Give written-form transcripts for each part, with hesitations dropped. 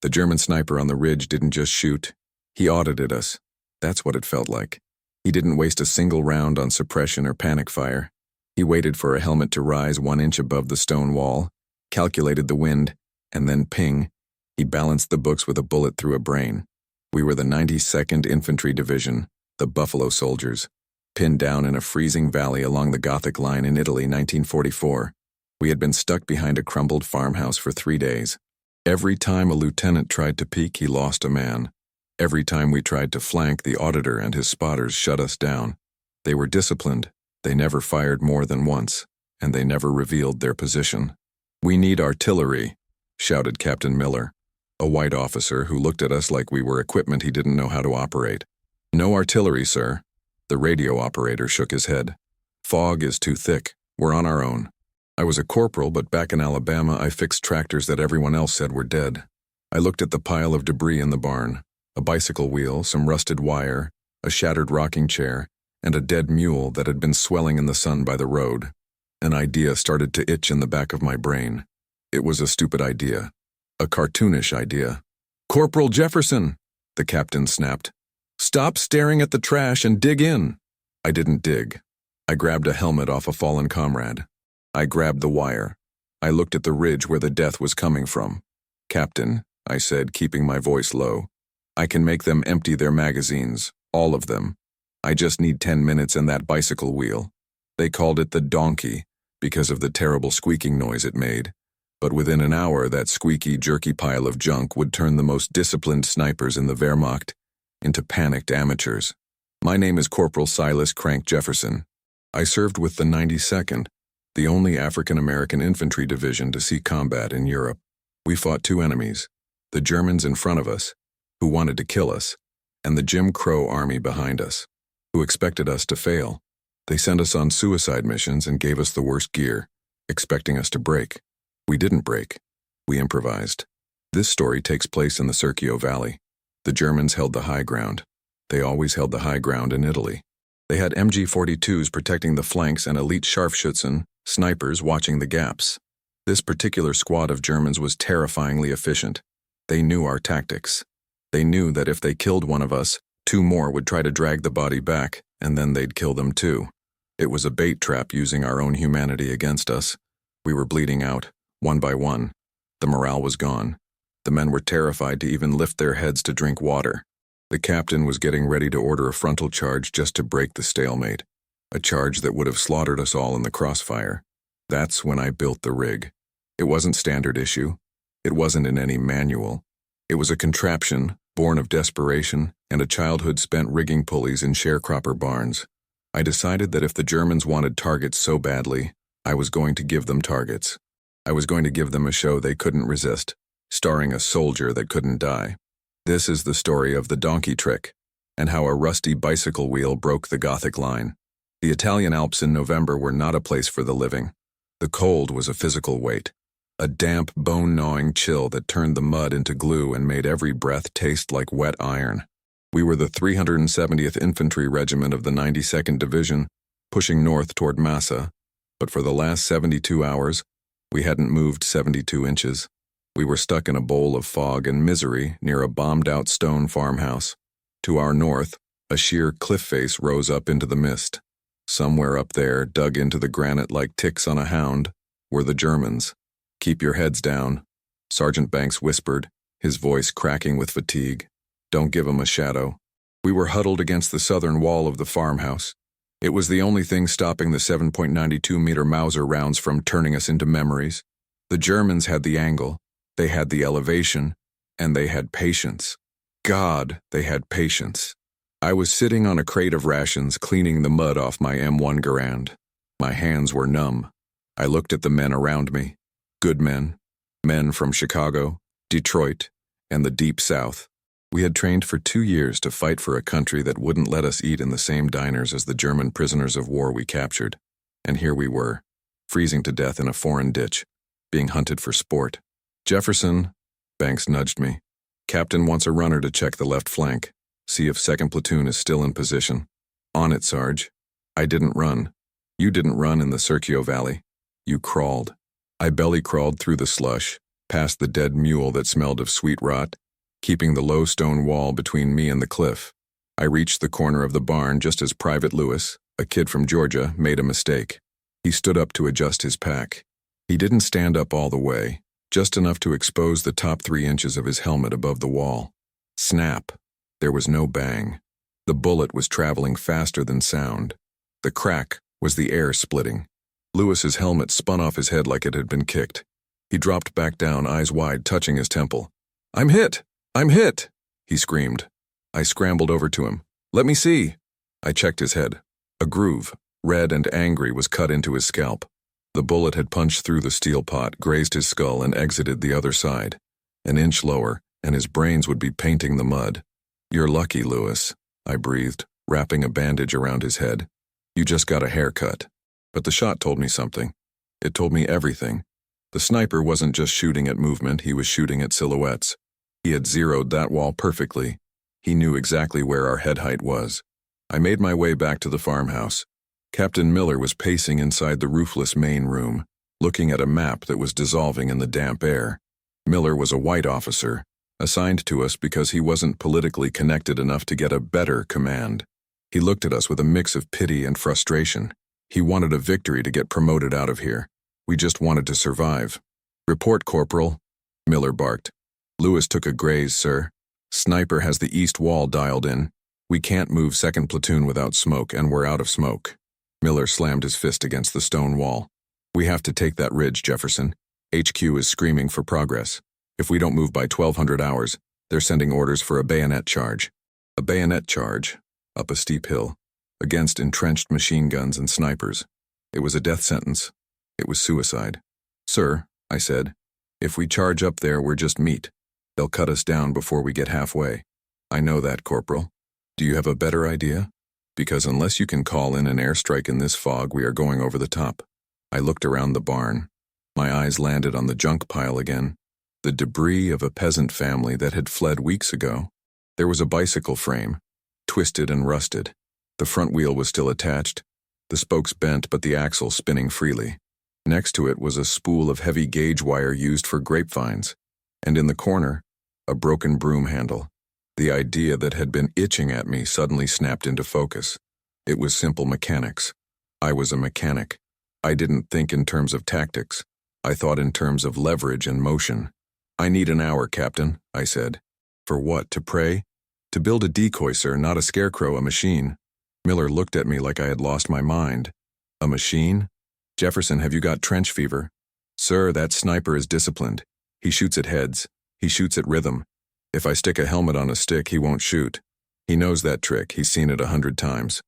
The German sniper on the ridge didn't just shoot. He audited us. That's what it felt like. He didn't waste a single round on suppression or panic fire. He waited for a helmet to rise 1 inch above the stone wall, calculated the wind, and then ping, he balanced the books with a bullet through a brain. We were the 92nd Infantry Division, the Buffalo Soldiers, pinned down in a freezing valley along the Gothic Line in Italy, 1944. We had been stuck behind a crumbled farmhouse for 3 days. Every time a lieutenant tried to peek, he lost a man. Every time we tried to flank, the auditor and his spotters shut us down. They were disciplined. They never fired more than once, and they never revealed their position. "We need artillery," shouted Captain Miller, a white officer who looked at us like we were equipment he didn't know how to operate. "No artillery, sir." The radio operator shook his head. "Fog is too thick. We're on our own." I was a corporal, but back in Alabama I fixed tractors that everyone else said were dead. I looked at the pile of debris in the barn, a bicycle wheel, some rusted wire, a shattered rocking chair, and a dead mule that had been swelling in the sun by the road. An idea started to itch in the back of my brain. It was a stupid idea. A cartoonish idea. "Corporal Jefferson!" the captain snapped. "Stop staring at the trash and dig in!" I didn't dig. I grabbed a helmet off a fallen comrade. I grabbed the wire. I looked at the ridge where the death was coming from. "Captain," I said, keeping my voice low, "I can make them empty their magazines, all of them. I just need 10 minutes and that bicycle wheel." They called it the donkey because of the terrible squeaking noise it made. But within an hour, that squeaky, jerky pile of junk would turn the most disciplined snipers in the Wehrmacht into panicked amateurs. My name is Corporal Silas Crank Jefferson. I served with the 92nd, the only African-American infantry division to see combat in Europe. We fought two enemies, the Germans in front of us, who wanted to kill us, and the Jim Crow army behind us, who expected us to fail. They sent us on suicide missions and gave us the worst gear, expecting us to break. We didn't break. We improvised. This story takes place in the Serchio Valley. The Germans held the high ground. They always held the high ground in Italy. They had MG-42s protecting the flanks and elite Scharfschützen, snipers, watching the gaps. This particular squad of Germans was terrifyingly efficient. They knew our tactics. They knew that if they killed one of us, two more would try to drag the body back, and then they'd kill them too. It was a bait trap using our own humanity against us. We were bleeding out, one by one. The morale was gone. The men were terrified to even lift their heads to drink water. The captain was getting ready to order a frontal charge just to break the stalemate, a charge that would have slaughtered us all in the crossfire. That's when I built the rig. It wasn't standard issue. It wasn't in any manual. It was a contraption, born of desperation, and a childhood spent rigging pulleys in sharecropper barns. I decided that if the Germans wanted targets so badly, I was going to give them targets. I was going to give them a show they couldn't resist, starring a soldier that couldn't die. This is the story of the donkey trick, and how a rusty bicycle wheel broke the Gothic line. The Italian Alps in November were not a place for the living. The cold was a physical weight, a damp, bone-gnawing chill that turned the mud into glue and made every breath taste like wet iron. We were the 370th Infantry Regiment of the 92nd Division, pushing north toward Massa, but for the last 72 hours, we hadn't moved 72 inches. We were stuck in a bowl of fog and misery near a bombed-out stone farmhouse. To our north, a sheer cliff face rose up into the mist. Somewhere up there, dug into the granite like ticks on a hound, were the Germans. "Keep your heads down," Sergeant Banks whispered, his voice cracking with fatigue. "Don't give 'em a shadow." We were huddled against the southern wall of the farmhouse. It was the only thing stopping the 7.92-meter Mauser rounds from turning us into memories. The Germans had the angle. They had the elevation, and they had patience. God, they had patience. I was sitting on a crate of rations cleaning the mud off my M1 Garand. My hands were numb. I looked at the men around me. Good men. Men from Chicago, Detroit, and the Deep South. We had trained for 2 years to fight for a country that wouldn't let us eat in the same diners as the German prisoners of war we captured. And here we were, freezing to death in a foreign ditch, being hunted for sport. "Jefferson," Banks nudged me. "Captain wants a runner to check the left flank. See if 2nd Platoon is still in position." "On it, Sarge." I didn't run. You didn't run in the Serchio Valley. You crawled. I belly crawled through the slush, past the dead mule that smelled of sweet rot, keeping the low stone wall between me and the cliff. I reached the corner of the barn just as Private Lewis, a kid from Georgia, made a mistake. He stood up to adjust his pack. He didn't stand up all the way, just enough to expose the top 3 inches of his helmet above the wall. Snap! There was no bang. The bullet was traveling faster than sound. The crack was the air splitting. Lewis's helmet spun off his head like it had been kicked. He dropped back down, eyes wide, touching his temple. "I'm hit! I'm hit!" he screamed. I scrambled over to him. "Let me see." I checked his head. A groove, red and angry, was cut into his scalp. The bullet had punched through the steel pot, grazed his skull, and exited the other side. An inch lower, and his brains would be painting the mud. "You're lucky, Lewis," I breathed, wrapping a bandage around his head. "You just got a haircut." But the shot told me something. It told me everything. The sniper wasn't just shooting at movement, he was shooting at silhouettes. He had zeroed that wall perfectly. He knew exactly where our head height was. I made my way back to the farmhouse. Captain Miller was pacing inside the roofless main room, looking at a map that was dissolving in the damp air. Miller was a white officer, assigned to us because he wasn't politically connected enough to get a better command. He looked at us with a mix of pity and frustration. He wanted a victory to get promoted out of here. We just wanted to survive. "Report, Corporal," Miller barked. "Lewis took a graze, sir. Sniper has the east wall dialed in. We can't move 2nd platoon without smoke, and we're out of smoke." Miller slammed his fist against the stone wall. "We have to take that ridge, Jefferson. HQ is screaming for progress. If we don't move by 1200 hours, they're sending orders for a bayonet charge." A bayonet charge, up a steep hill, against entrenched machine guns and snipers. It was a death sentence. It was suicide. "Sir," I said, "if we charge up there, we're just meat. They'll cut us down before we get halfway." "I know that, Corporal. Do you have a better idea? Because unless you can call in an airstrike in this fog, we are going over the top." I looked around the barn. My eyes landed on the junk pile again, the debris of a peasant family that had fled weeks ago. There was a bicycle frame, twisted and rusted. The front wheel was still attached, the spokes bent but the axle spinning freely. Next to it was a spool of heavy gauge wire used for grapevines, and in the corner, a broken broom handle. The idea that had been itching at me suddenly snapped into focus. It was simple mechanics. I was a mechanic. I didn't think in terms of tactics. I thought in terms of leverage and motion. "I need an hour, Captain," I said. "For what, to pray?" "To build a decoy, sir, not a scarecrow, a machine." Miller looked at me like I had lost my mind. "A machine? Jefferson, have you got trench fever?" "Sir, that sniper is disciplined. He shoots at heads. He shoots at rhythm. If I stick a helmet on a stick, he won't shoot. He knows that trick. He's seen it 100 times.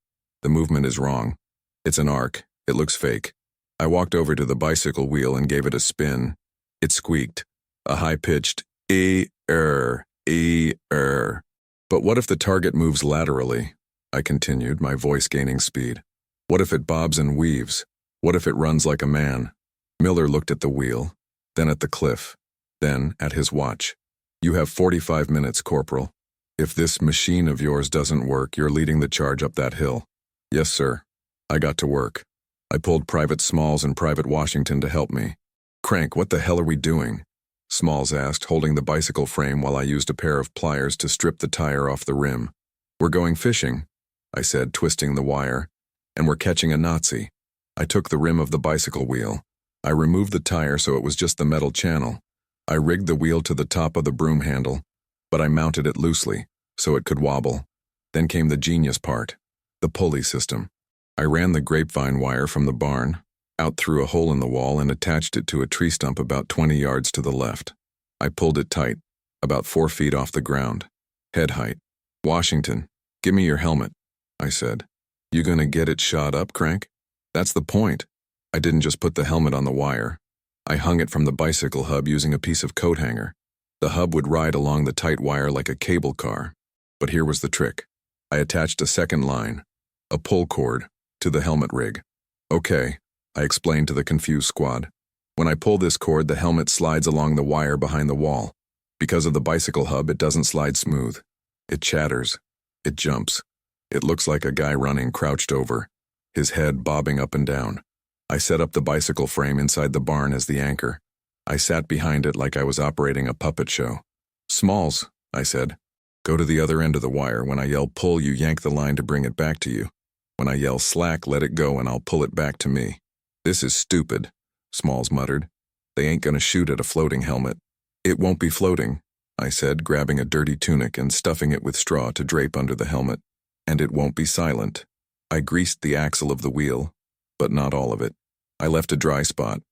The movement is wrong. It's an arc. It looks fake." I walked over to the bicycle wheel and gave it a spin. It squeaked. A high-pitched "ee-er, ee-er." "But what if the target moves laterally?" I continued, my voice gaining speed. "What if it bobs and weaves? What if it runs like a man?" Miller looked at the wheel, then at the cliff, then at his watch. "You have 45 minutes, Corporal. If this machine of yours doesn't work, you're leading the charge up that hill." "Yes, sir." I got to work. I pulled Private Smalls and Private Washington to help me. "Crank, what the hell are we doing?" Smalls asked, holding the bicycle frame while I used a pair of pliers to strip the tire off the rim. "We're going fishing," I said, twisting the wire, "and we're catching a Nazi." I took the rim of the bicycle wheel. I removed the tire so it was just the metal channel. I rigged the wheel to the top of the broom handle, but I mounted it loosely, so it could wobble. Then came the genius part, the pulley system. I ran the grapevine wire from the barn, out through a hole in the wall and attached it to a tree stump about 20 yards to the left. I pulled it tight, about 4 feet off the ground. Head height. "Washington, give me your helmet," I said. "You gonna get it shot up, Crank?" "That's the point." I didn't just put the helmet on the wire. I hung it from the bicycle hub using a piece of coat hanger. The hub would ride along the tight wire like a cable car. But here was the trick. I attached a second line, a pull cord, to the helmet rig. "Okay," I explained to the confused squad. "When I pull this cord, the helmet slides along the wire behind the wall. Because of the bicycle hub, it doesn't slide smooth. It chatters. It jumps. It looks like a guy running crouched over, his head bobbing up and down. I set up the bicycle frame inside the barn as the anchor. I sat behind it like I was operating a puppet show. "Smalls," I said. "Go to the other end of the wire. When I yell pull, you yank the line to bring it back to you. When I yell slack, let it go and I'll pull it back to me." "This is stupid," Smalls muttered. "They ain't gonna shoot at a floating helmet." "It won't be floating," I said, grabbing a dirty tunic and stuffing it with straw to drape under the helmet. "And it won't be silent." I greased the axle of the wheel, but not all of it. I left a dry spot.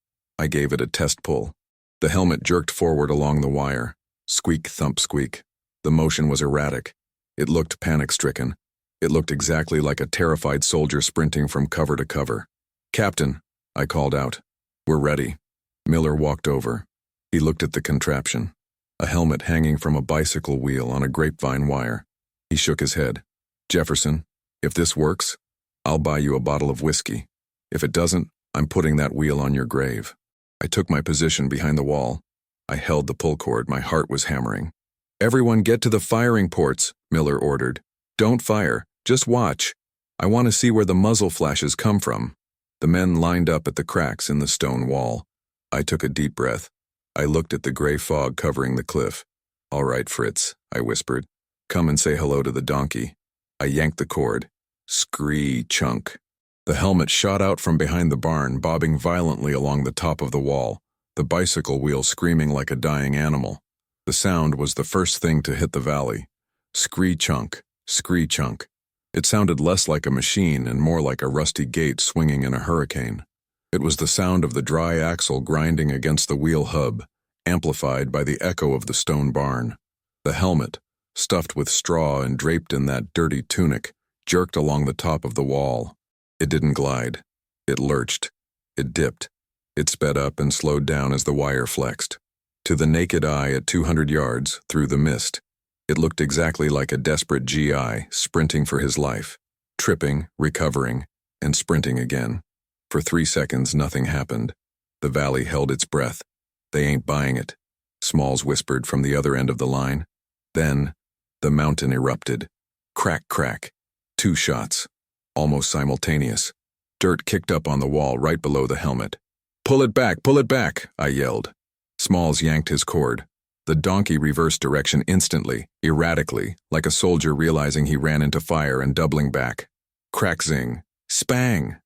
I gave it a test pull. The helmet jerked forward along the wire. Squeak, thump, squeak. The motion was erratic. It looked panic-stricken. It looked exactly like a terrified soldier sprinting from cover to cover. "Captain," I called out. "We're ready." Miller walked over. He looked at the contraption. A helmet hanging from a bicycle wheel on a grapevine wire. He shook his head. "Jefferson, if this works, I'll buy you a bottle of whiskey. If it doesn't, I'm putting that wheel on your grave." I took my position behind the wall. I held the pull cord. My heart was hammering. "Everyone get to the firing ports," Miller ordered. "Don't fire. Just watch. I want to see where the muzzle flashes come from." The men lined up at the cracks in the stone wall. I took a deep breath. I looked at the gray fog covering the cliff. "All right, Fritz," I whispered. "Come and say hello to the donkey." I yanked the cord. Scree-chunk. The helmet shot out from behind the barn, bobbing violently along the top of the wall, the bicycle wheel screaming like a dying animal. The sound was the first thing to hit the valley. Scree-chunk, scree-chunk. It sounded less like a machine and more like a rusty gate swinging in a hurricane. It was the sound of the dry axle grinding against the wheel hub, amplified by the echo of the stone barn. The helmet, stuffed with straw and draped in that dirty tunic, jerked along the top of the wall. It didn't glide. It lurched. It dipped. It sped up and slowed down as the wire flexed. To the naked eye at 200 yards, through the mist, it looked exactly like a desperate GI sprinting for his life, tripping, recovering, and sprinting again. For 3 seconds, nothing happened. The valley held its breath. "They ain't buying it," Smalls whispered from the other end of the line. Then, the mountain erupted. Crack, crack. 2 shots. Almost simultaneous. Dirt kicked up on the wall right below the helmet. Pull it back, I yelled. Smalls yanked his cord. The donkey reversed direction instantly, erratically, like a soldier realizing he ran into fire and doubling back. Crack zing. Spang!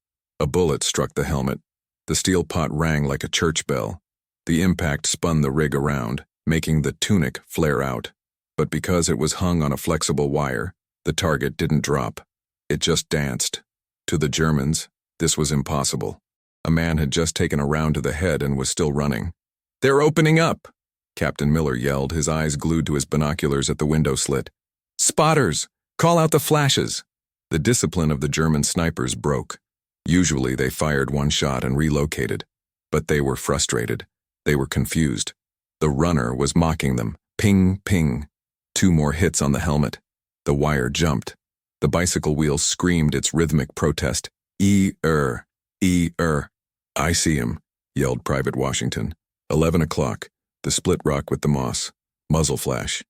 A bullet struck the helmet. The steel pot rang like a church bell. The impact spun the rig around, making the tunic flare out. But because it was hung on a flexible wire, the target didn't drop. It just danced. To the Germans, this was impossible. A man had just taken a round to the head and was still running. "They're opening up!" Captain Miller yelled, his eyes glued to his binoculars at the window slit. "Spotters! Call out the flashes!" The discipline of the German snipers broke. Usually they fired one shot and relocated. But they were frustrated. They were confused. The runner was mocking them. Ping, ping. 2 more hits on the helmet. The wire jumped. The bicycle wheel screamed its rhythmic protest. E-er, E-er. "I see him," yelled Private Washington. 11 o'clock. The split rock with the moss. Muzzle flash.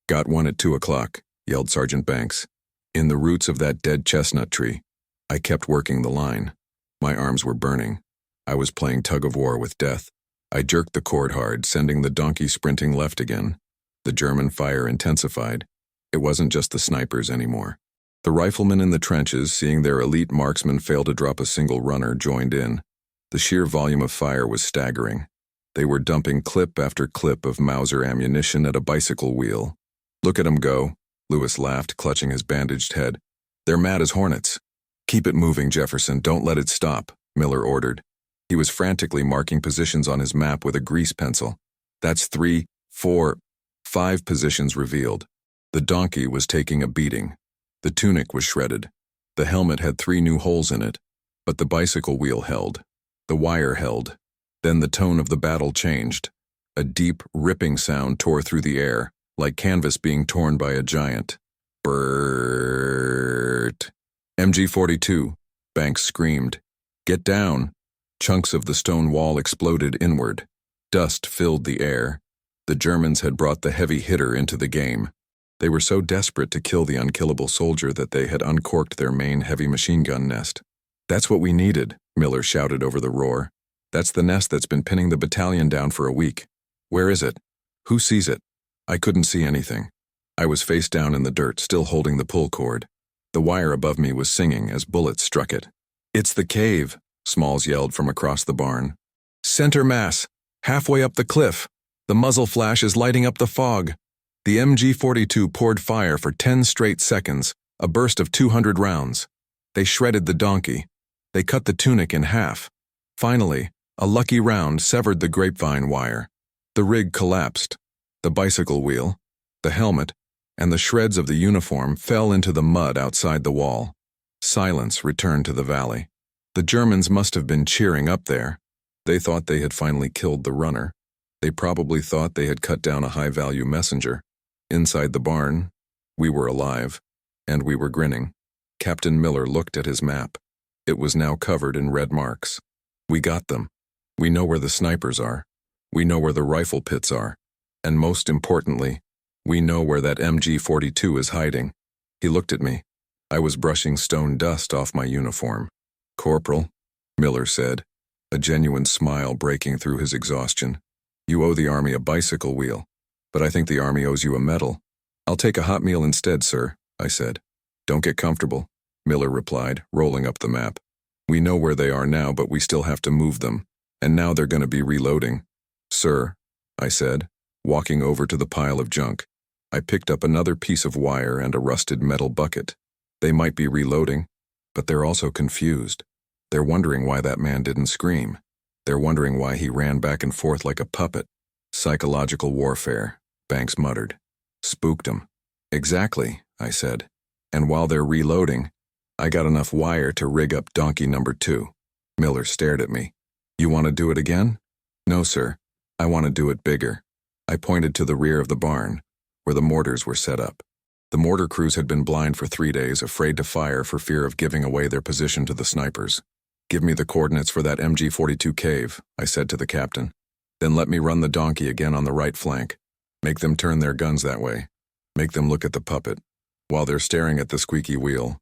"Got one at 2 o'clock, yelled Sergeant Banks. "In the roots of that dead chestnut tree." I kept working the line. My arms were burning. I was playing tug-of-war with death. I jerked the cord hard, sending the donkey sprinting left again. The German fire intensified. It wasn't just the snipers anymore. The riflemen in the trenches, seeing their elite marksmen fail to drop a single runner, joined in. The sheer volume of fire was staggering. They were dumping clip after clip of Mauser ammunition at a bicycle wheel. "Look at 'em go," Lewis laughed, clutching his bandaged head. "They're mad as hornets." "Keep it moving, Jefferson. Don't let it stop," Miller ordered. He was frantically marking positions on his map with a grease pencil. "That's 3, 4, 5 positions revealed." The donkey was taking a beating. The tunic was shredded. The helmet had 3 new holes in it, but the bicycle wheel held. The wire held. Then the tone of the battle changed. A deep, ripping sound tore through the air, like canvas being torn by a giant. "Bert!" "MG-42, Banks screamed. "Get down!" Chunks of the stone wall exploded inward. Dust filled the air. The Germans had brought the heavy hitter into the game. They were so desperate to kill the unkillable soldier that they had uncorked their main heavy machine gun nest. "That's what we needed," Miller shouted over the roar. That's the nest that's been pinning the battalion down for a week. Where is it? Who sees it? I couldn't see anything. I was face down in the dirt, still holding the pull cord. The wire above me was singing as bullets struck it. It's the cave, Smalls yelled from across the barn. Center mass, halfway up the cliff. The muzzle flash is lighting up the fog. The MG-42 poured fire for 10 straight seconds, a burst of 200 rounds. They shredded the donkey. They cut the tunic in half. Finally, a lucky round severed the grapevine wire. The rig collapsed. The bicycle wheel, the helmet, and the shreds of the uniform fell into the mud outside the wall. Silence returned to the valley. The Germans must have been cheering up there. They thought they had finally killed the runner. They probably thought they had cut down a high-value messenger. Inside the barn, we were alive, and we were grinning. Captain Miller looked at his map. It was now covered in red marks. We got them. We know where the snipers are. We know where the rifle pits are. And most importantly, we know where that MG-42 is hiding. He looked at me. I was brushing stone dust off my uniform. Corporal, Miller said, a genuine smile breaking through his exhaustion. You owe the Army a bicycle wheel, but I think the Army owes you a medal. I'll take a hot meal instead, sir, I said. Don't get comfortable, Miller replied, rolling up the map. We know where they are now, but we still have to move them, and now they're going to be reloading. Sir, I said, walking over to the pile of junk. I picked up another piece of wire and a rusted metal bucket. They might be reloading, but they're also confused. They're wondering why that man didn't scream. They're wondering why he ran back and forth like a puppet. Psychological warfare, Banks muttered. Spooked them. Exactly, I said. And while they're reloading, I got enough wire to rig up donkey number 2. Miller stared at me. You want to do it again? No, sir. I want to do it bigger. I pointed to the rear of the barn, where the mortars were set up. The mortar crews had been blind for 3 days, afraid to fire for fear of giving away their position to the snipers. Give me the coordinates for that MG-42 cave, I said to the captain. Then let me run the donkey again on the right flank. Make them turn their guns that way. Make them look at the puppet. While they're staring at the squeaky wheel,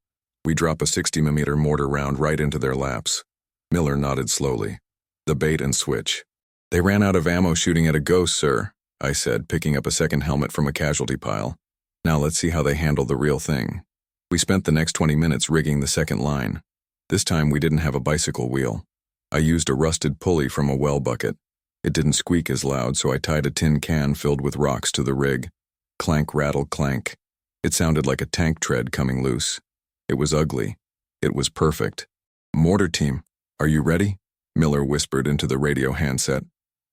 we drop a 60mm mortar round right into their laps. Miller nodded slowly. The bait and switch. They ran out of ammo shooting at a ghost, sir, I said, picking up a second helmet from a casualty pile. Now let's see how they handle the real thing. We spent the next 20 minutes rigging the second line. This time we didn't have a bicycle wheel. I used a rusted pulley from a well bucket. It didn't squeak as loud, so I tied a tin can filled with rocks to the rig. Clank, rattle, clank. It sounded like a tank tread coming loose. It was ugly. It was perfect. Mortar team, are you ready? Miller whispered into the radio handset.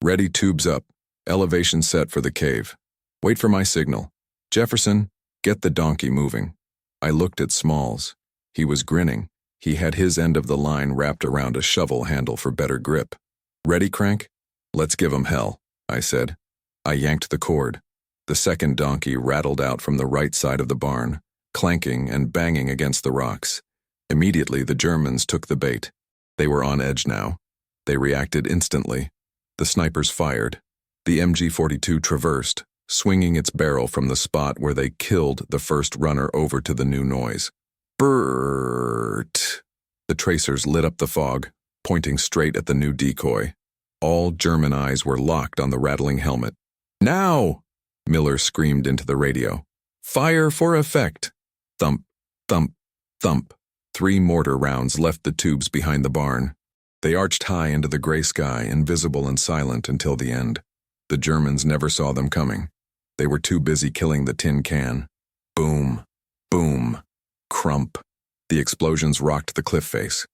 Ready, tubes up. Elevation set for the cave. Wait for my signal. Jefferson, get the donkey moving. I looked at Smalls. He was grinning. He had his end of the line wrapped around a shovel handle for better grip. Ready, Crank? Let's give 'em hell, I said. I yanked the cord. The second donkey rattled out from the right side of the barn, clanking and banging against the rocks. Immediately, the Germans took the bait. They were on edge now. They reacted instantly. The snipers fired. The MG-42 traversed, swinging its barrel from the spot where they killed the first runner over to the new noise. Bert! The tracers lit up the fog, pointing straight at the new decoy. All German eyes were locked on the rattling helmet. Now! Miller screamed into the radio. Fire for effect! Thump, thump, thump. 3 mortar rounds left the tubes behind the barn. They arched high into the gray sky, invisible and silent until the end. The Germans never saw them coming. They were too busy killing the tin can. Boom, boom, crump. The explosions rocked the cliff face.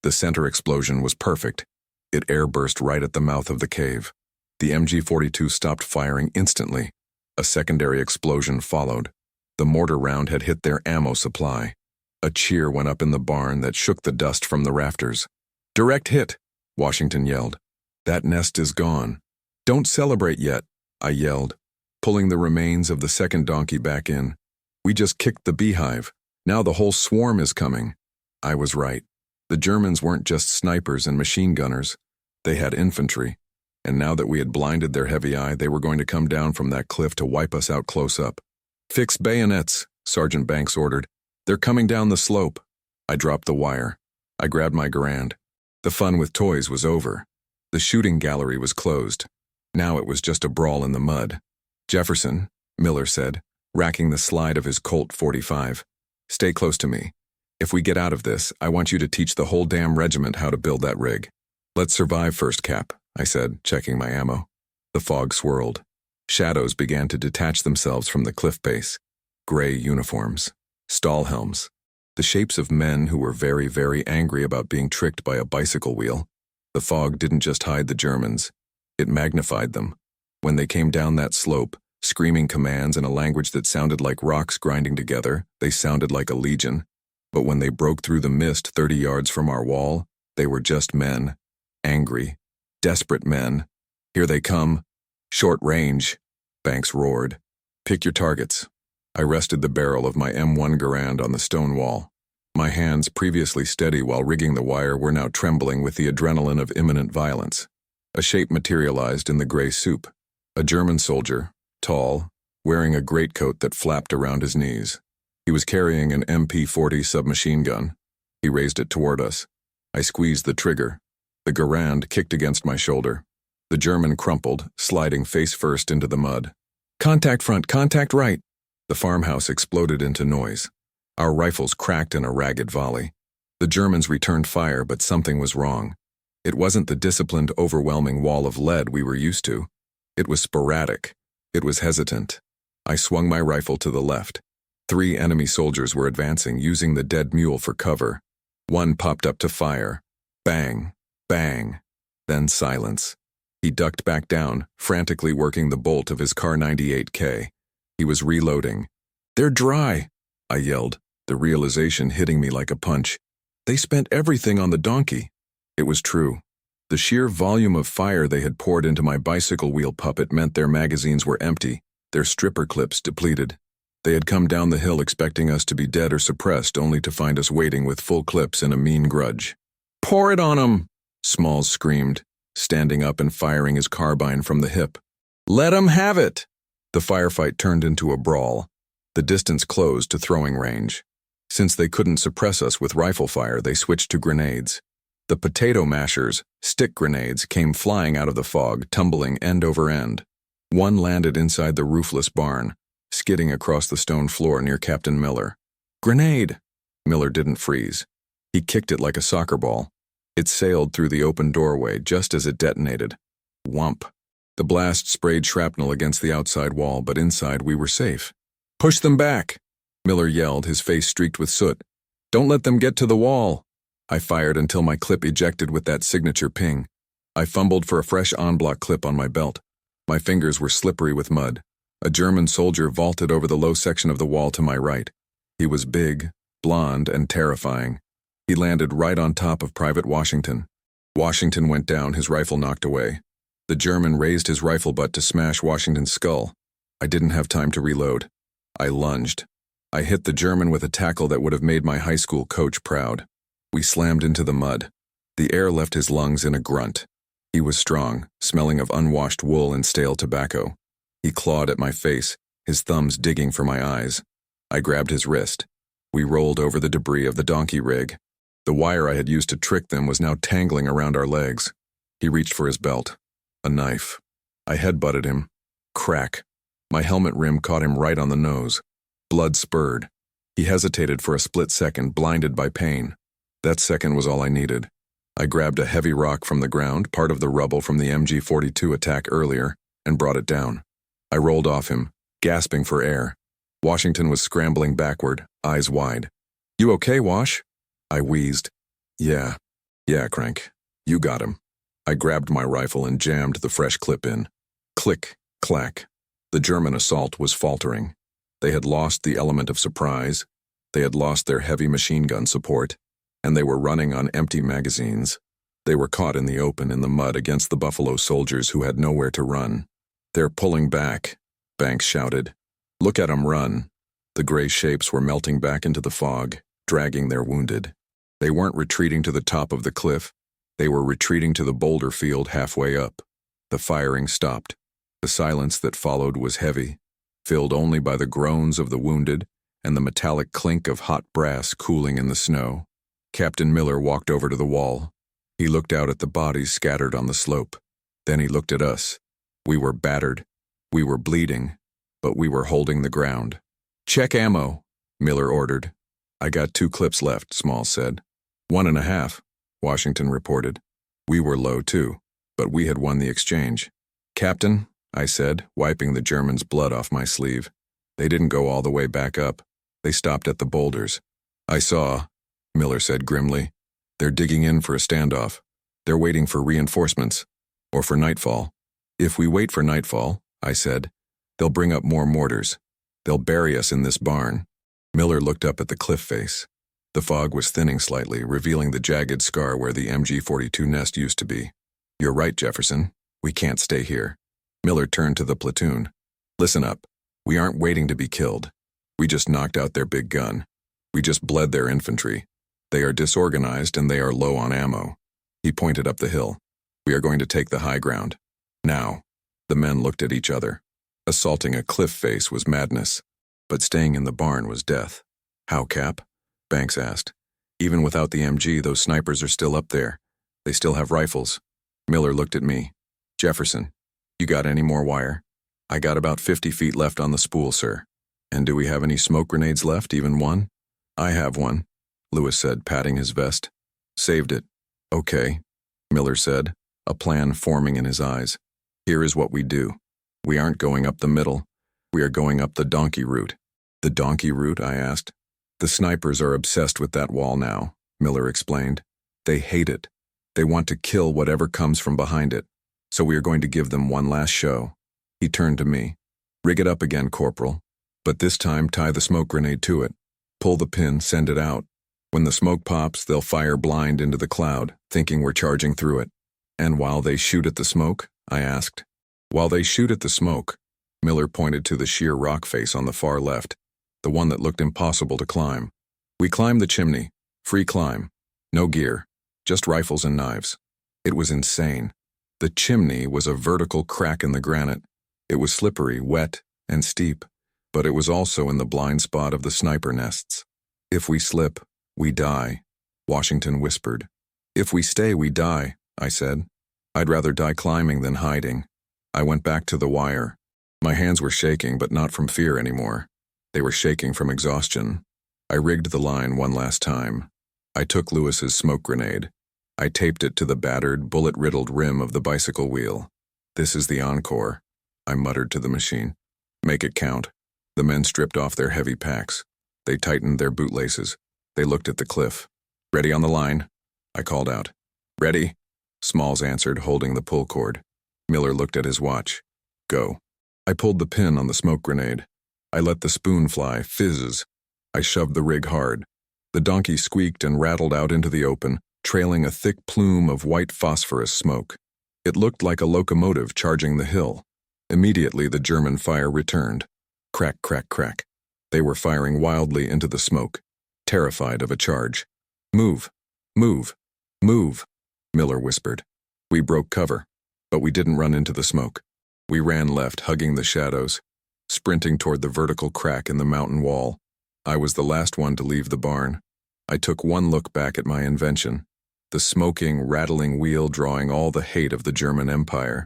The center explosion was perfect. It airburst right at the mouth of the cave. The MG-42 stopped firing instantly. A secondary explosion followed. The mortar round had hit their ammo supply. A cheer went up in the barn that shook the dust from the rafters. Direct hit, Washington yelled. That nest is gone. Don't celebrate yet, I yelled, pulling the remains of the second donkey back in. We just kicked the beehive. Now the whole swarm is coming. I was right. The Germans weren't just snipers and machine gunners. They had infantry. And now that we had blinded their heavy eye, they were going to come down from that cliff to wipe us out close up. Fix bayonets, Sergeant Banks ordered. They're coming down the slope. I dropped the wire. I grabbed my Garand. The fun with toys was over. The shooting gallery was closed. Now it was just a brawl in the mud. "Jefferson," Miller said, racking the slide of his Colt 45. "Stay close to me. If we get out of this, I want you to teach the whole damn regiment how to build that rig." "Let's survive first, Cap," I said, checking my ammo. The fog swirled. Shadows began to detach themselves from the cliff base. Gray uniforms. Stahlhelms. The shapes of men who were very, very angry about being tricked by a bicycle wheel. The fog didn't just hide the Germans. It magnified them. When they came down that slope, screaming commands in a language that sounded like rocks grinding together, they sounded like a legion. But when they broke through the mist 30 yards from our wall, they were just men. Angry. Desperate men. "Here they come. Short range," Banks roared. "Pick your targets." I rested the barrel of my M1 Garand on the stone wall. My hands, previously steady while rigging the wire, were now trembling with the adrenaline of imminent violence. A shape materialized in the gray soup. A German soldier, tall, wearing a greatcoat that flapped around his knees. He was carrying an MP-40 submachine gun. He raised it toward us. I squeezed the trigger. The Garand kicked against my shoulder. The German crumpled, sliding face first into the mud. "Contact front, contact right." The farmhouse exploded into noise. Our rifles cracked in a ragged volley. The Germans returned fire, but something was wrong. It wasn't the disciplined, overwhelming wall of lead we were used to. It was sporadic. It was hesitant. I swung my rifle to the left. 3 enemy soldiers were advancing, using the dead mule for cover. One popped up to fire. Bang, bang. Then silence. He ducked back down, frantically working the bolt of his Kar 98K. He was reloading. "They're dry," I yelled, the realization hitting me like a punch. They spent everything on the donkey. It was true. The sheer volume of fire they had poured into my bicycle wheel puppet meant their magazines were empty, their stripper clips depleted. They had come down the hill expecting us to be dead or suppressed, only to find us waiting with full clips and a mean grudge. "Pour it on 'em!" Smalls screamed, standing up and firing his carbine from the hip. "Let 'em have it!" The firefight turned into a brawl. The distance closed to throwing range. Since they couldn't suppress us with rifle fire, they switched to grenades. The potato mashers, stick grenades, came flying out of the fog, tumbling end over end. One landed inside the roofless barn, skidding across the stone floor near Captain Miller. "Grenade!" Miller didn't freeze. He kicked it like a soccer ball. It sailed through the open doorway just as it detonated. Whump. The blast sprayed shrapnel against the outside wall, but inside we were safe. "Push them back!" Miller yelled, his face streaked with soot. "Don't let them get to the wall!" I fired until my clip ejected with that signature ping. I fumbled for a fresh en-bloc clip on my belt. My fingers were slippery with mud. A German soldier vaulted over the low section of the wall to my right. He was big, blond, and terrifying. He landed right on top of Private Washington. Washington went down, his rifle knocked away. The German raised his rifle butt to smash Washington's skull. I didn't have time to reload. I lunged. I hit the German with a tackle that would have made my high school coach proud. We slammed into the mud. The air left his lungs in a grunt. He was strong, smelling of unwashed wool and stale tobacco. He clawed at my face, his thumbs digging for my eyes. I grabbed his wrist. We rolled over the debris of the donkey rig. The wire I had used to trick them was now tangling around our legs. He reached for his belt. A knife. I headbutted him. Crack. My helmet rim caught him right on the nose. Blood spurred. He hesitated for a split second, blinded by pain. That second was all I needed. I grabbed a heavy rock from the ground, part of the rubble from the MG-42 attack earlier, and brought it down. I rolled off him, gasping for air. Washington was scrambling backward, eyes wide. "You okay, Wash?" I wheezed. Yeah, Crank. You got him." I grabbed my rifle and jammed the fresh clip in. Click, clack. The German assault was faltering. They had lost the element of surprise. They had lost their heavy machine gun support. And they were running on empty magazines. They were caught in the open in the mud against the Buffalo soldiers who had nowhere to run. "They're pulling back," Banks shouted. "Look at 'em run." The gray shapes were melting back into the fog, dragging their wounded. They weren't retreating to the top of the cliff. They were retreating to the boulder field halfway up. The firing stopped. The silence that followed was heavy, filled only by the groans of the wounded and the metallic clink of hot brass cooling in the snow. Captain Miller walked over to the wall. He looked out at the bodies scattered on the slope. Then he looked at us. We were battered. We were bleeding. But we were holding the ground. "Check ammo," Miller ordered. "I got 2 clips left," Smalls said. 1.5, Washington reported. We were low too, but we had won the exchange. "Captain," I said, wiping the Germans' blood off my sleeve. "They didn't go all the way back up. They stopped at the boulders." "I saw," Miller said grimly. "They're digging in for a standoff. They're waiting for reinforcements. Or for nightfall." "If we wait for nightfall," I said, "they'll bring up more mortars. They'll bury us in this barn." Miller looked up at the cliff face. The fog was thinning slightly, revealing the jagged scar where the MG-42 nest used to be. "You're right, Jefferson. We can't stay here." Miller turned to the platoon. "Listen up. We aren't waiting to be killed. We just knocked out their big gun. We just bled their infantry. They are disorganized and they are low on ammo." He pointed up the hill. "We are going to take the high ground. Now." The men looked at each other. Assaulting a cliff face was madness, but staying in the barn was death. "How, Cap?" Banks asked. "Even without the MG, those snipers are still up there. They still have rifles." Miller looked at me. "Jefferson, you got any more wire?" "I got about 50 feet left on the spool, sir." "And do we have any smoke grenades left, even one?" "I have one," Lewis said, patting his vest. "Saved it." "Okay," Miller said, a plan forming in his eyes. "Here is what we do. We aren't going up the middle. We are going up the donkey route." "The donkey route?" I asked. "The snipers are obsessed with that wall now," Miller explained. "They hate it. They want to kill whatever comes from behind it. So we are going to give them one last show." He turned to me. "Rig it up again, Corporal. But this time tie the smoke grenade to it. Pull the pin, send it out. When the smoke pops, they'll fire blind into the cloud, thinking we're charging through it." "And while they shoot at the smoke?" I asked. "While they shoot at the smoke," Miller pointed to the sheer rock face on the far left, the one that looked impossible to climb. "We climb the chimney. Free climb. No gear. Just rifles and knives." It was insane. The chimney was a vertical crack in the granite. It was slippery, wet, and steep, but it was also in the blind spot of the sniper nests. "If we slip, we die," Washington whispered. "If we stay, we die," I said. "I'd rather die climbing than hiding." I went back to the wire. My hands were shaking, but not from fear anymore. They were shaking from exhaustion. I rigged the line one last time. I took Lewis's smoke grenade. I taped it to the battered, bullet-riddled rim of the bicycle wheel. "This is the encore," I muttered to the machine. "Make it count." The men stripped off their heavy packs. They tightened their bootlaces. They looked at the cliff. "Ready on the line?" I called out. "Ready?" Smalls answered, holding the pull cord. Miller looked at his watch. "Go." I pulled the pin on the smoke grenade. I let the spoon fly, fizz. I shoved the rig hard. The donkey squeaked and rattled out into the open, trailing a thick plume of white phosphorus smoke. It looked like a locomotive charging the hill. Immediately the German fire returned. Crack, crack, crack. They were firing wildly into the smoke, terrified of a charge. "Move! Move! Move!" Miller whispered. We broke cover, but we didn't run into the smoke. We ran left, hugging the shadows, sprinting toward the vertical crack in the mountain wall. I was the last one to leave the barn. I took one look back at my invention, the smoking, rattling wheel drawing all the hate of the German Empire.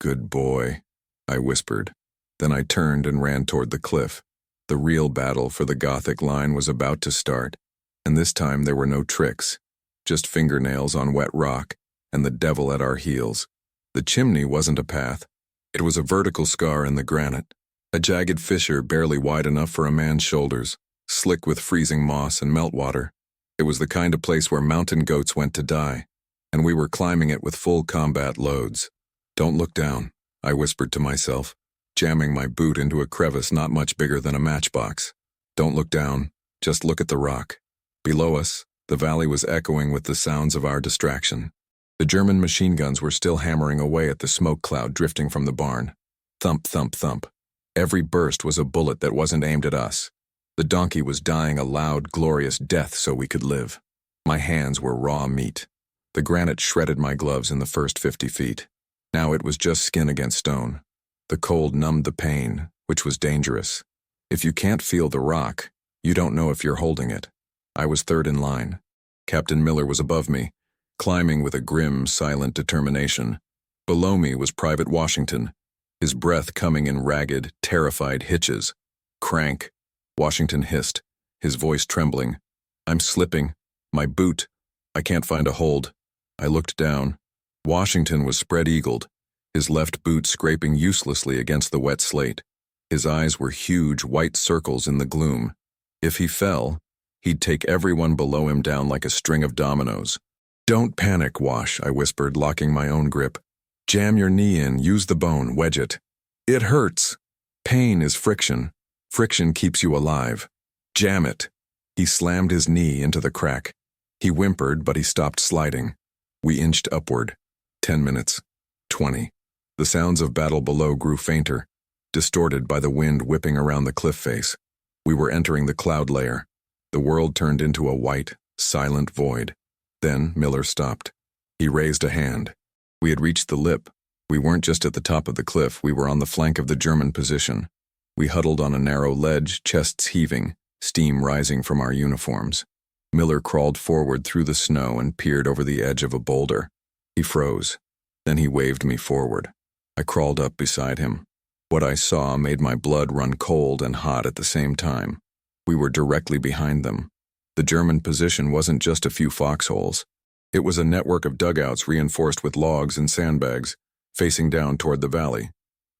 "Good boy," I whispered. Then I turned and ran toward the cliff. The real battle for the Gothic line was about to start, and this time there were no tricks, just fingernails on wet rock and the devil at our heels. The chimney wasn't a path. It was a vertical scar in the granite, a jagged fissure barely wide enough for a man's shoulders, slick with freezing moss and meltwater. It was the kind of place where mountain goats went to die, and we were climbing it with full combat loads. "Don't look down," I whispered to myself, jamming my boot into a crevice not much bigger than a matchbox. "Don't look down, just look at the rock." Below us, the valley was echoing with the sounds of our distraction. The German machine guns were still hammering away at the smoke cloud drifting from the barn. Thump, thump, thump. Every burst was a bullet that wasn't aimed at us. The donkey was dying a loud, glorious death so we could live. My hands were raw meat. The granite shredded my gloves in the first 50 feet. Now it was just skin against stone. The cold numbed the pain, which was dangerous. If you can't feel the rock, you don't know if you're holding it. I was third in line. Captain Miller was above me. climbing with a grim, silent determination. Below me was Private Washington, his breath coming in ragged, terrified hitches. "Crank," Washington hissed, his voice trembling. "I'm slipping. My boot. I can't find a hold." I looked down. Washington was spread-eagled, his left boot scraping uselessly against the wet slate. His eyes were huge white circles in the gloom. If he fell, he'd take everyone below him down like a string of dominoes. "Don't panic, Wash," I whispered, locking my own grip. "Jam your knee in, use the bone, wedge it. It hurts. Pain is friction. Friction keeps you alive. Jam it." He slammed his knee into the crack. He whimpered, but he stopped sliding. We inched upward. 10 minutes. 20. The sounds of battle below grew fainter, distorted by the wind whipping around the cliff face. We were entering the cloud layer. The world turned into a white, silent void. Then Miller stopped. He raised a hand. We had reached the lip. We weren't just at the top of the cliff, we were on the flank of the German position. We huddled on a narrow ledge, chests heaving, steam rising from our uniforms. Miller crawled forward through the snow and peered over the edge of a boulder. He froze. Then he waved me forward. I crawled up beside him. What I saw made my blood run cold and hot at the same time. We were directly behind them. The German position wasn't just a few foxholes. It was a network of dugouts reinforced with logs and sandbags, facing down toward the valley.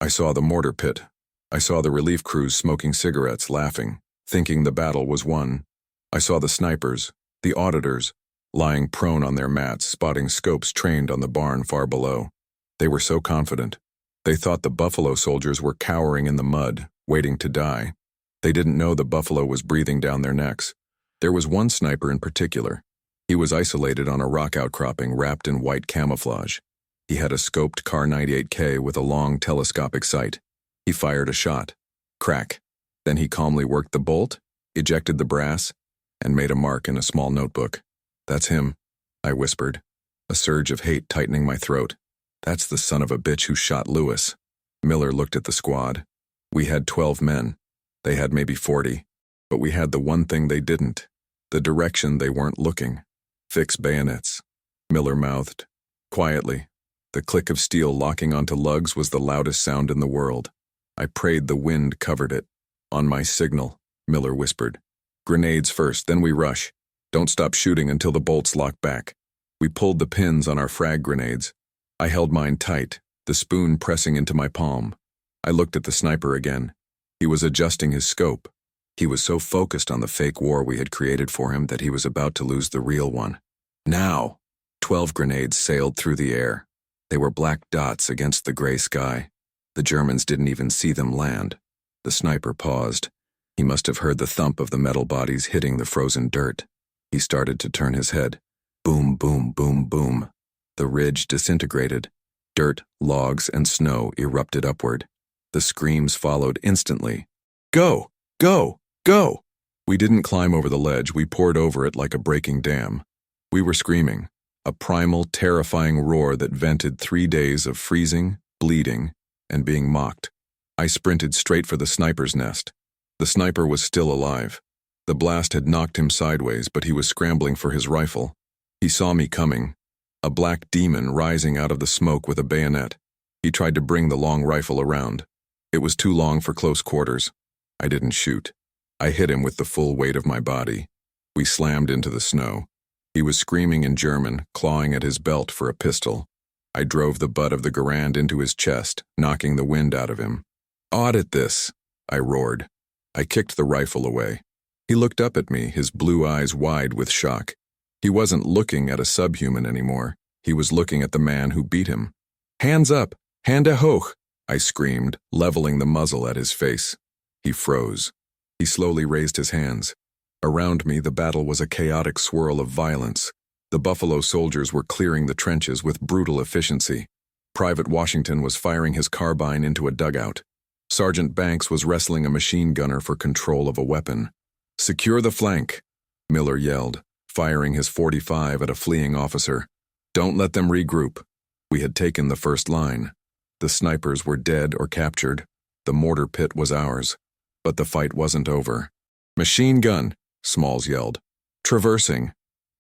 I saw the mortar pit. I saw the relief crews smoking cigarettes, laughing, thinking the battle was won. I saw the snipers, the auditors, lying prone on their mats, spotting scopes trained on the barn far below. They were so confident. They thought the buffalo soldiers were cowering in the mud, waiting to die. They didn't know the buffalo was breathing down their necks. There was one sniper in particular. He was isolated on a rock outcropping wrapped in white camouflage. He had a scoped Kar 98K with a long telescopic sight. He fired a shot. Crack. Then he calmly worked the bolt, ejected the brass, and made a mark in a small notebook. "That's him," I whispered, a surge of hate tightening my throat. "That's the son of a bitch who shot Lewis." Miller looked at the squad. We had 12 men. They had maybe 40. But we had the one thing they didn't, the direction they weren't looking. "Fix bayonets," Miller mouthed. Quietly. The click of steel locking onto lugs was the loudest sound in the world. I prayed the wind covered it. "On my signal," Miller whispered. "Grenades first, then we rush. Don't stop shooting until the bolts lock back." We pulled the pins on our frag grenades. I held mine tight, the spoon pressing into my palm. I looked at the sniper again. He was adjusting his scope. He was so focused on the fake war we had created for him that he was about to lose the real one. Now! 12 grenades sailed through the air. They were black dots against the gray sky. The Germans didn't even see them land. The sniper paused. He must have heard the thump of the metal bodies hitting the frozen dirt. He started to turn his head. Boom, boom, boom, boom. The ridge disintegrated. Dirt, logs, and snow erupted upward. The screams followed instantly. "Go! Go! Go!" We didn't climb over the ledge, we poured over it like a breaking dam. We were screaming, a primal, terrifying roar that vented 3 days of freezing, bleeding, and being mocked. I sprinted straight for the sniper's nest. The sniper was still alive. The blast had knocked him sideways, but he was scrambling for his rifle. He saw me coming, a black demon rising out of the smoke with a bayonet. He tried to bring the long rifle around. It was too long for close quarters. I didn't shoot. I hit him with the full weight of my body. We slammed into the snow. He was screaming in German, clawing at his belt for a pistol. I drove the butt of the Garand into his chest, knocking the wind out of him. "Audit this," I roared. I kicked the rifle away. He looked up at me, his blue eyes wide with shock. He wasn't looking at a subhuman anymore. He was looking at the man who beat him. "Hands up! Hände hoch!" I screamed, leveling the muzzle at his face. He froze. He slowly raised his hands. Around me, the battle was a chaotic swirl of violence. The Buffalo soldiers were clearing the trenches with brutal efficiency. Private Washington was firing his carbine into a dugout. Sergeant Banks was wrestling a machine gunner for control of a weapon. "Secure the flank," Miller yelled, firing his .45 at a fleeing officer. "Don't let them regroup." We had taken the first line. The snipers were dead or captured. The mortar pit was ours. But the fight wasn't over. "Machine gun," Smalls yelled. "Traversing."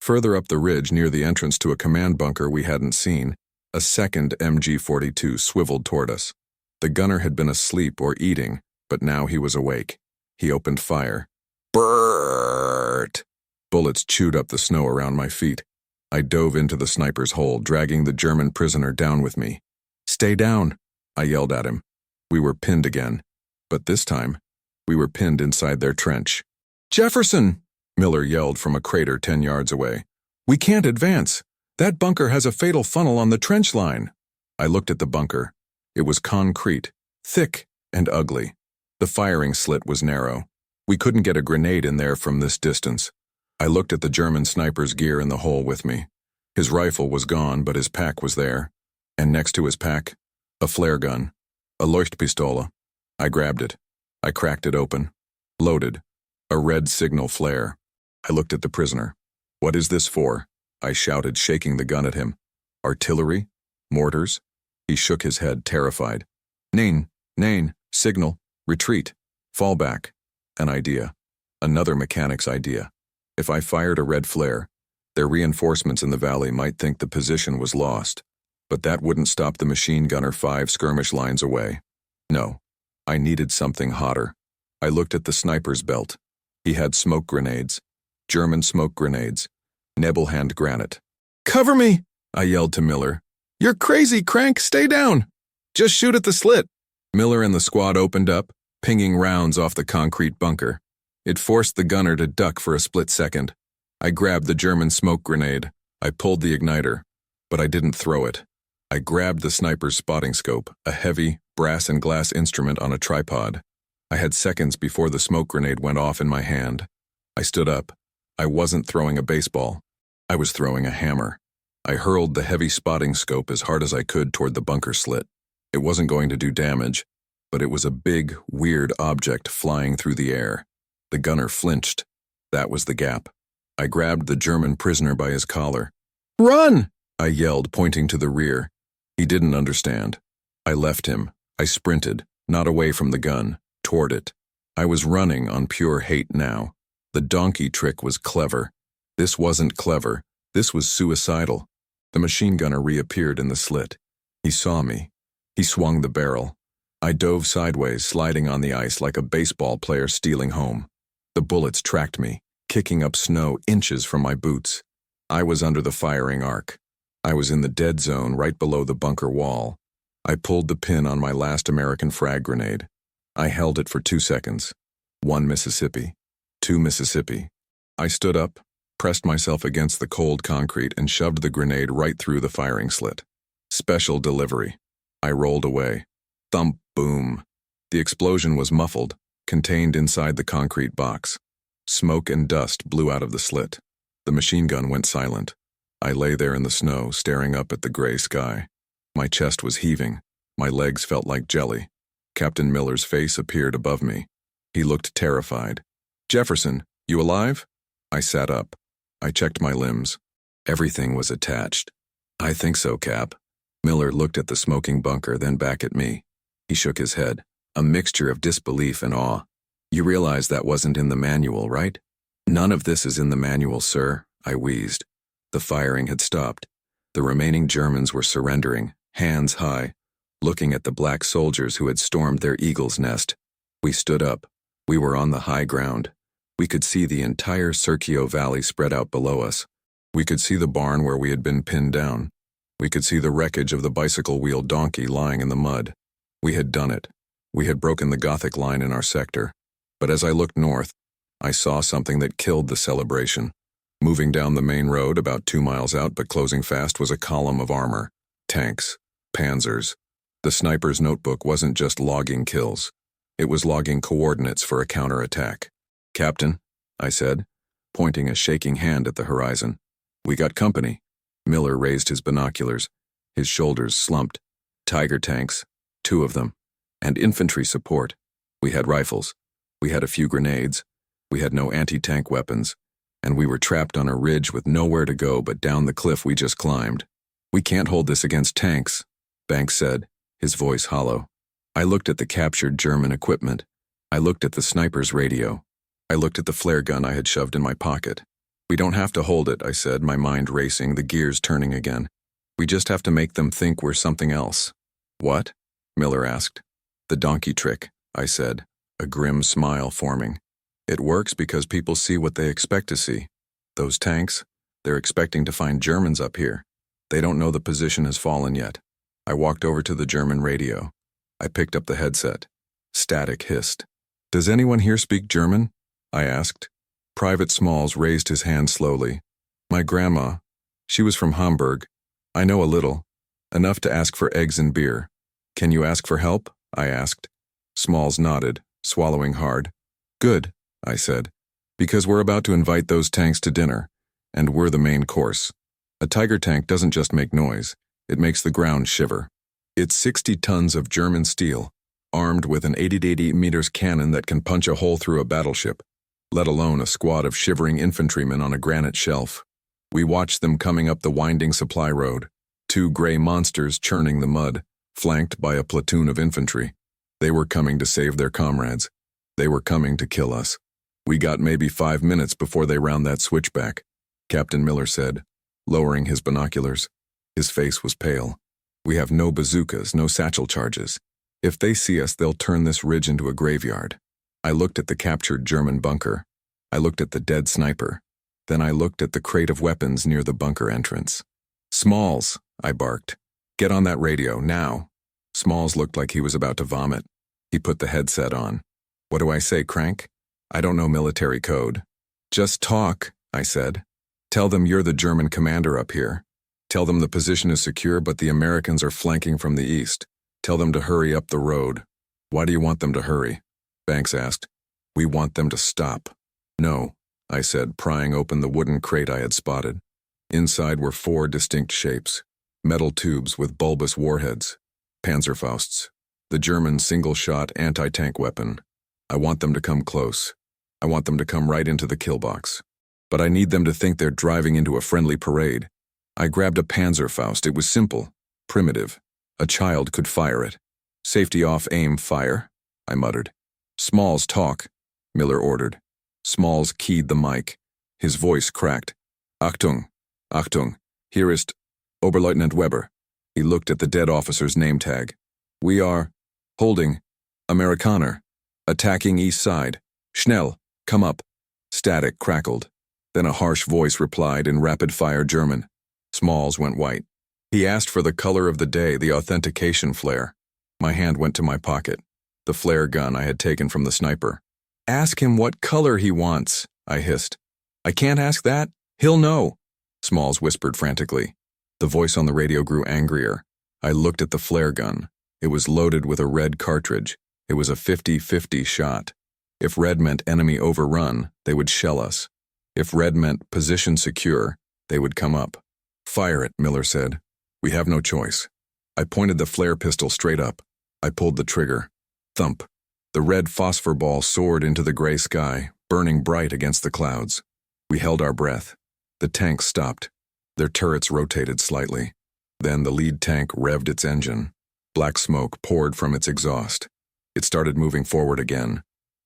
Further up the ridge near the entrance to a command bunker we hadn't seen, a second MG-42 swiveled toward us. The gunner had been asleep or eating, but now he was awake. He opened fire. Brrrt! Bullets chewed up the snow around my feet. I dove into the sniper's hole, dragging the German prisoner down with me. "Stay down," I yelled at him. We were pinned again, but this time, we were pinned inside their trench. "Jefferson!" Miller yelled from a crater 10 yards away. "We can't advance. That bunker has a fatal funnel on the trench line." I looked at the bunker. It was concrete, thick and ugly. The firing slit was narrow. We couldn't get a grenade in there from this distance. I looked at the German sniper's gear in the hole with me. His rifle was gone, but his pack was there. And next to his pack, a flare gun, a Leuchtpistole. I grabbed it. I cracked it open. Loaded. A red signal flare. I looked at the prisoner. "What is this for?" I shouted, shaking the gun at him. "Artillery? Mortars?" He shook his head, terrified. Nein, signal, retreat, fall back." An idea. Another mechanic's idea. If I fired a red flare, their reinforcements in the valley might think the position was lost. But that wouldn't stop the machine gunner 5 skirmish lines away. No, I needed something hotter. I looked at the sniper's belt. He had smoke grenades. German smoke grenades. Nebelhand granite. "Cover me!" I yelled to Miller. "You're crazy, Crank! Stay down! Just shoot at the slit!" Miller and the squad opened up, pinging rounds off the concrete bunker. It forced the gunner to duck for a split second. I grabbed the German smoke grenade. I pulled the igniter, but I didn't throw it. I grabbed the sniper's spotting scope, a heavy, brass and glass instrument on a tripod. I had seconds before the smoke grenade went off in my hand. I stood up. I wasn't throwing a baseball. I was throwing a hammer. I hurled the heavy spotting scope as hard as I could toward the bunker slit. It wasn't going to do damage, but it was a big, weird object flying through the air. The gunner flinched. That was the gap. I grabbed the German prisoner by his collar. "Run!" I yelled, pointing to the rear. He didn't understand. I left him. I sprinted, not away from the gun, toward it. I was running on pure hate now. The donkey trick was clever. This wasn't clever. This was suicidal. The machine gunner reappeared in the slit. He saw me. He swung the barrel. I dove sideways, sliding on the ice like a baseball player stealing home. The bullets tracked me, kicking up snow inches from my boots. I was under the firing arc. I was in the dead zone right below the bunker wall. I pulled the pin on my last American frag grenade. I held it for 2 seconds. 1 Mississippi. 2 Mississippi. I stood up, pressed myself against the cold concrete, and shoved the grenade right through the firing slit. Special delivery. I rolled away. Thump, boom. The explosion was muffled, contained inside the concrete box. Smoke and dust blew out of the slit. The machine gun went silent. I lay there in the snow, staring up at the gray sky. My chest was heaving. My legs felt like jelly. Captain Miller's face appeared above me. He looked terrified. "Jefferson, you alive?" I sat up. I checked my limbs. Everything was attached. "I think so, Cap." Miller looked at the smoking bunker, then back at me. He shook his head, a mixture of disbelief and awe. "You realize that wasn't in the manual, right?" "None of this is in the manual, sir," I wheezed. The firing had stopped. The remaining Germans were surrendering, hands high, looking at the black soldiers who had stormed their eagle's nest. We stood up. We were on the high ground. We could see the entire Serchio Valley spread out below us. We could see the barn where we had been pinned down. We could see the wreckage of the bicycle-wheel donkey lying in the mud. We had done it. We had broken the Gothic line in our sector. But as I looked north, I saw something that killed the celebration. Moving down the main road about 2 miles out but closing fast was a column of armor. Tanks. Panzers. The sniper's notebook wasn't just logging kills. It was logging coordinates for a counterattack. "Captain," I said, pointing a shaking hand at the horizon. "We got company." Miller raised his binoculars. His shoulders slumped. "Tiger tanks, 2 of them, and infantry support. We had rifles. We had a few grenades. We had no anti-tank weapons. And we were trapped on a ridge with nowhere to go but down the cliff we just climbed. We can't hold this against tanks," Banks said, his voice hollow. I looked at the captured German equipment. I looked at the sniper's radio. I looked at the flare gun I had shoved in my pocket. We don't have to hold it, I said, my mind racing, the gears turning again. We just have to make them think we're something else. What? Miller asked. The donkey trick, I said, a grim smile forming. It works because people see what they expect to see. Those tanks, they're expecting to find Germans up here. They don't know the position has fallen yet. I walked over to the German radio. I picked up the headset. Static hissed. Does anyone here speak German? I asked. Private Smalls raised his hand slowly. My grandma. She was from Hamburg. I know a little. Enough to ask for eggs and beer. Can you ask for help? I asked. Smalls nodded, swallowing hard. Good, I said. Because we're about to invite those tanks to dinner, and we're the main course. A Tiger tank doesn't just make noise, it makes the ground shiver. It's 60 tons of German steel, armed with an 80 meters cannon that can punch a hole through a battleship, let alone a squad of shivering infantrymen on a granite shelf. We watched them coming up the winding supply road, two gray monsters churning the mud, flanked by a platoon of infantry. They were coming to save their comrades. They were coming to kill us. We got maybe 5 minutes before they round that switchback, Captain Miller said, lowering his binoculars. His face was pale. We have no bazookas, no satchel charges. If they see us, they'll turn this ridge into a graveyard. I looked at the captured German bunker. I looked at the dead sniper. Then I looked at the crate of weapons near the bunker entrance. Smalls, I barked. Get on that radio, now. Smalls looked like he was about to vomit. He put the headset on. What do I say, Crank? I don't know military code. Just talk, I said. Tell them you're the German commander up here. Tell them the position is secure, but the Americans are flanking from the east. Tell them to hurry up the road. Why do you want them to hurry? Banks asked. We want them to stop. No, I said, prying open the wooden crate I had spotted. Inside were 4 distinct shapes. Metal tubes with bulbous warheads. Panzerfausts. The German single-shot anti-tank weapon. I want them to come close. I want them to come right into the kill box. But I need them to think they're driving into a friendly parade. I grabbed a Panzerfaust. It was simple, primitive. A child could fire it. Safety off, aim, fire, I muttered. Smalls, talk, Miller ordered. Smalls keyed the mic. His voice cracked. Achtung, Achtung, hier ist Oberleutnant Weber. He looked at the dead officer's name tag. We are holding Amerikaner. Attacking east side. Schnell, come up. Static crackled. Then a harsh voice replied in rapid-fire German. Smalls went white. He asked for the color of the day, the authentication flare. My hand went to my pocket. The flare gun I had taken from the sniper. Ask him what color he wants, I hissed. I can't ask that. He'll know, Smalls whispered frantically. The voice on the radio grew angrier. I looked at the flare gun. It was loaded with a red cartridge. It was a 50-50 shot. If red meant enemy overrun, they would shell us. If red meant position secure, they would come up. Fire it, Miller said. We have no choice. I pointed the flare pistol straight up. I pulled the trigger. Thump. The red phosphor ball soared into the gray sky, burning bright against the clouds. We held our breath. The tanks stopped. Their turrets rotated slightly. Then the lead tank revved its engine. Black smoke poured from its exhaust. It started moving forward again.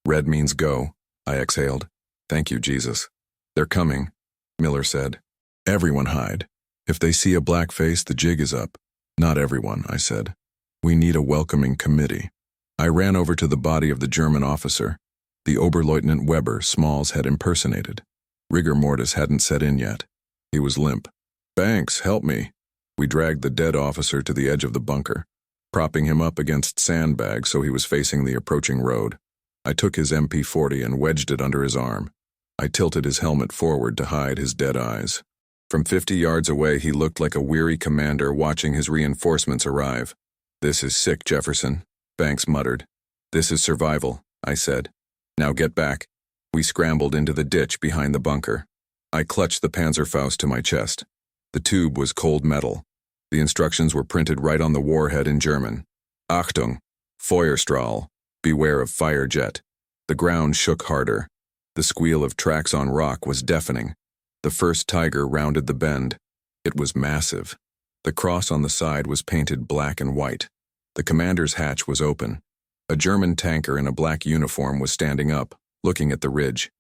Red means go, I exhaled. Thank you, Jesus. They're coming, Miller said. Everyone hide. If they see a black face, the jig is up. Not everyone, I said. We need a welcoming committee. I ran over to the body of the German officer, the Oberleutnant Weber Smalls had impersonated. Rigor mortis hadn't set in yet. He was limp. Banks, help me. We dragged the dead officer to the edge of the bunker, propping him up against sandbags so he was facing the approaching road. I took his MP40 and wedged it under his arm. I tilted his helmet forward to hide his dead eyes. From 50 yards away, he looked like a weary commander watching his reinforcements arrive. This is sick, Jefferson, Banks muttered. This is survival, I said. Now get back. We scrambled into the ditch behind the bunker. I clutched the Panzerfaust to my chest. The tube was cold metal. The instructions were printed right on the warhead in German. Achtung, Feuerstrahl, beware of fire jet. The ground shook harder. The squeal of tracks on rock was deafening. The first Tiger rounded the bend. It was massive. The cross on the side was painted black and white. The commander's hatch was open. A German tanker in a black uniform was standing up, looking at the ridge.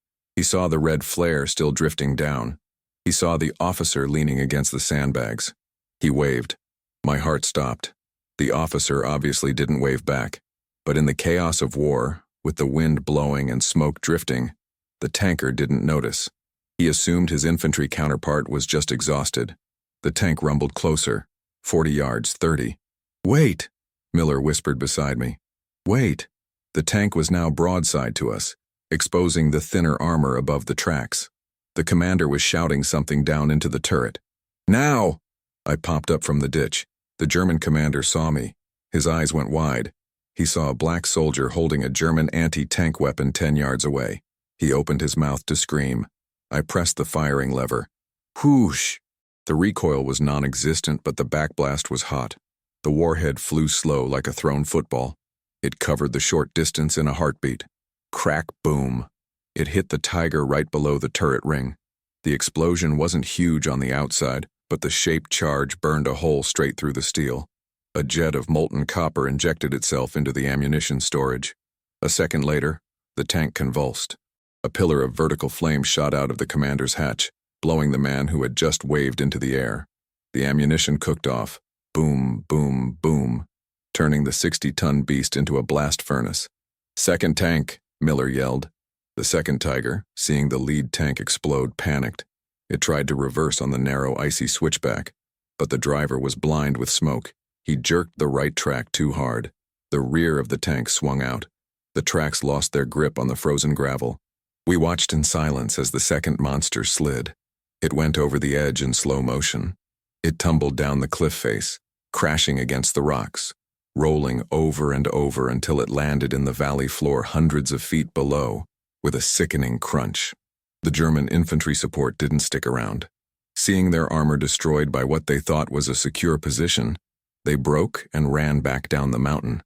He saw the red flare still drifting down. He saw the officer leaning against the sandbags. He waved. My heart stopped. The officer obviously didn't wave back. But in the chaos of war, with the wind blowing and smoke drifting, the tanker didn't notice. He assumed his infantry counterpart was just exhausted. The tank rumbled closer. 40 yards, 30. Wait! Miller whispered beside me. Wait! The tank was now broadside to us, exposing the thinner armor above the tracks. The commander was shouting something down into the turret. Now! I popped up from the ditch. The German commander saw me. His eyes went wide. He saw a black soldier holding a German anti-tank weapon 10 yards away. He opened his mouth to scream. I pressed the firing lever. Whoosh! The recoil was non-existent, but the backblast was hot. The warhead flew slow like a thrown football. It covered the short distance in a heartbeat. Crack, boom. It hit the Tiger right below the turret ring. The explosion wasn't huge on the outside, but the shaped charge burned a hole straight through the steel. A jet of molten copper injected itself into the ammunition storage. A second later, the tank convulsed. A pillar of vertical flame shot out of the commander's hatch, blowing the man who had just waved into the air. The ammunition cooked off. Boom, boom, boom, turning the 60-ton beast into a blast furnace. Second tank, Miller yelled. The second Tiger, seeing the lead tank explode, panicked. It tried to reverse on the narrow, icy switchback, but the driver was blind with smoke. He jerked the right track too hard. The rear of the tank swung out. The tracks lost their grip on the frozen gravel. We watched in silence as the second monster slid. It went over the edge in slow motion. It tumbled down the cliff face, crashing against the rocks, rolling over and over until it landed in the valley floor hundreds of feet below, with a sickening crunch. The German infantry support didn't stick around. Seeing their armor destroyed by what they thought was a secure position, they broke and ran back down the mountain.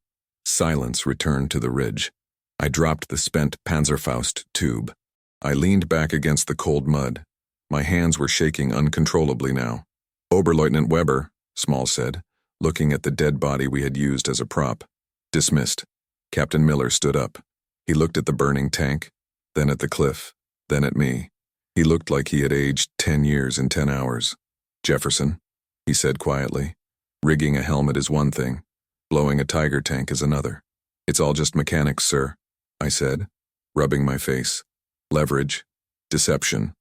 Silence returned to the ridge. I dropped the spent Panzerfaust tube. I leaned back against the cold mud. My hands were shaking uncontrollably now. Oberleutnant Weber, Small said, looking at the dead body we had used as a prop. Dismissed. Captain Miller stood up. He looked at the burning tank, then at the cliff, then at me. He looked like he had aged 10 years in 10 hours. Jefferson, he said quietly, rigging a helmet is one thing. Blowing a Tiger tank is another. It's all just mechanics, sir, I said, rubbing my face. Leverage, deception,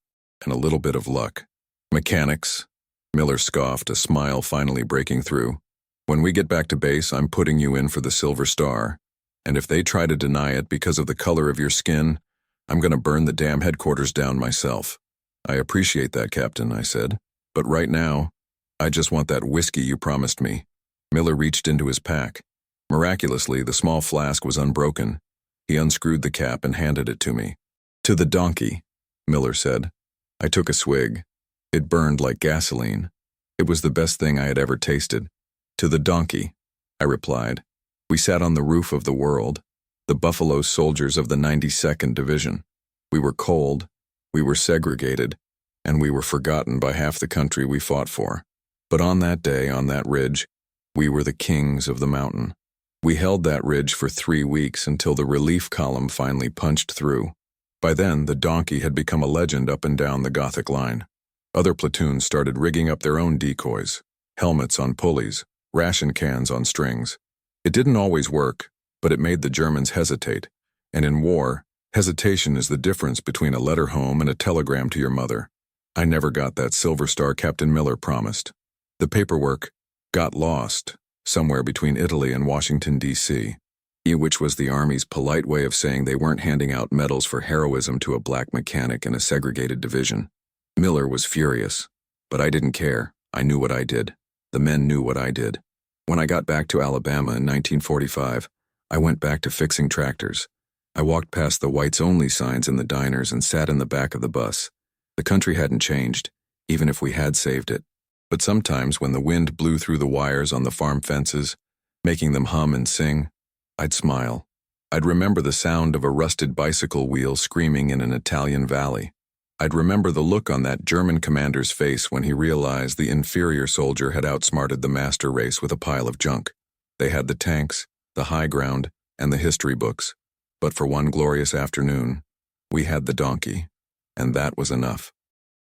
and a little bit of luck. Mechanics, Miller scoffed, a smile finally breaking through. When we get back to base, I'm putting you in for the Silver Star, and if they try to deny it because of the color of your skin, I'm going to burn the damn headquarters down myself. I appreciate that, Captain, I said, but right now, I just want that whiskey you promised me. Miller reached into his pack. Miraculously, the small flask was unbroken. He unscrewed the cap and handed it to me. To the donkey, Miller said. I took a swig. It burned like gasoline. It was the best thing I had ever tasted. To the donkey, I replied. We sat on the roof of the world, the Buffalo soldiers of the 92nd Division. We were cold, we were segregated, and we were forgotten by half the country we fought for. But on that day, on that ridge, we were the kings of the mountain. We held that ridge for 3 weeks until the relief column finally punched through. By then, the donkey had become a legend up and down the Gothic line. Other platoons started rigging up their own decoys, helmets on pulleys, ration cans on strings. It didn't always work, but it made the Germans hesitate. And in war, hesitation is the difference between a letter home and a telegram to your mother. I never got that Silver Star Captain Miller promised. The paperwork got lost somewhere between Italy and Washington, D.C., which was the Army's polite way of saying they weren't handing out medals for heroism to a black mechanic in a segregated division. Miller was furious, but I didn't care. I knew what I did. The men knew what I did. When I got back to Alabama in 1945, I went back to fixing tractors. I walked past the whites-only signs in the diners and sat in the back of the bus. The country hadn't changed, even if we had saved it. But sometimes when the wind blew through the wires on the farm fences, making them hum and sing, I'd smile. I'd remember the sound of a rusted bicycle wheel screaming in an Italian valley. I'd remember the look on that German commander's face when he realized the inferior soldier had outsmarted the master race with a pile of junk. They had the tanks, the high ground, and the history books. But for one glorious afternoon, we had the donkey. and that was enough.